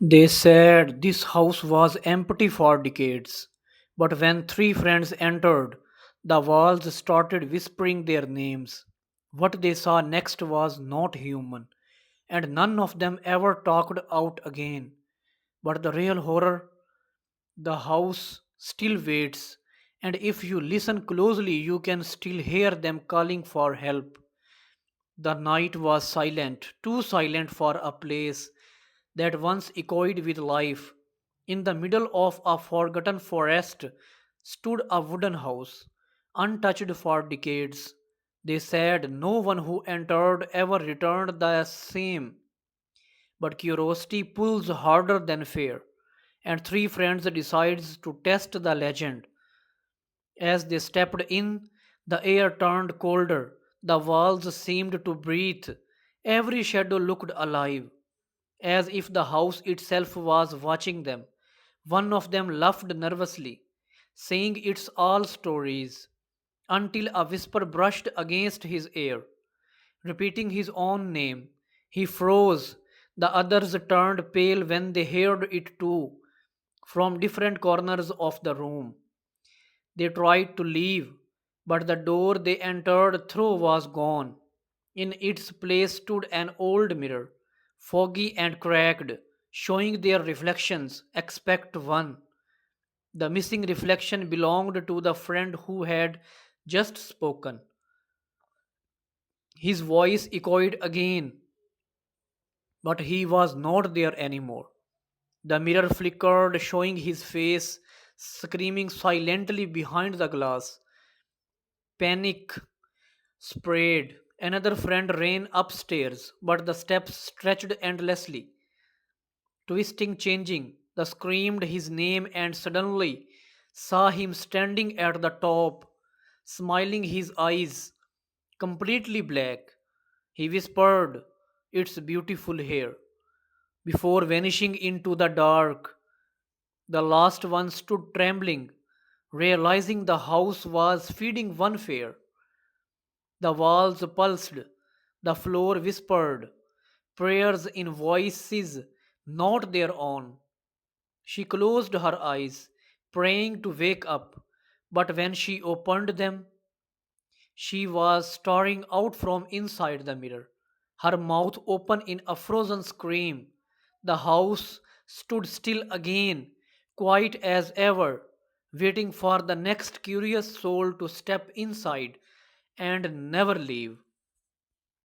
They said this house was empty for decades, but when three friends entered, the walls started whispering their names. What they saw next was not human, and none of them ever talked out again. But the real horror, the house still waits, and if you listen closely, you can still hear them calling for help. The night was silent, too silent for a place that once echoed with life. In the middle of a forgotten forest stood a wooden house, untouched for decades. They said no one who entered ever returned the same, but curiosity pulls harder than fear, and three friends decides to test the legend. As they stepped in, the air turned colder, the walls seemed to breathe, every shadow looked alive, as if the house itself was watching them. One of them laughed nervously, saying it's all stories, until a whisper brushed against his ear, repeating his own name. He froze. The others turned pale when they heard it too, from different corners of the room. They tried to leave, but the door they entered through was gone. In its place stood an old mirror, foggy and cracked, showing their reflections, except one. The missing reflection belonged to the friend who had just spoken. His voice echoed again, but he was not there anymore. The mirror flickered, showing his face, screaming silently behind the glass. Panic sprayed. Another friend ran upstairs, but the steps stretched endlessly, twisting, changing. The screamed his name and suddenly saw him standing at the top, smiling his eyes completely black. He whispered, "It's beautiful here," before vanishing into the dark. The last one stood trembling, realizing the house was feeding one fear. The walls pulsed, the floor whispered, prayers in voices not their own. She closed her eyes, praying to wake up, but when she opened them, she was staring out from inside the mirror, her mouth open in a frozen scream. The house stood still again, quiet as ever, waiting for the next curious soul to step inside and never leave.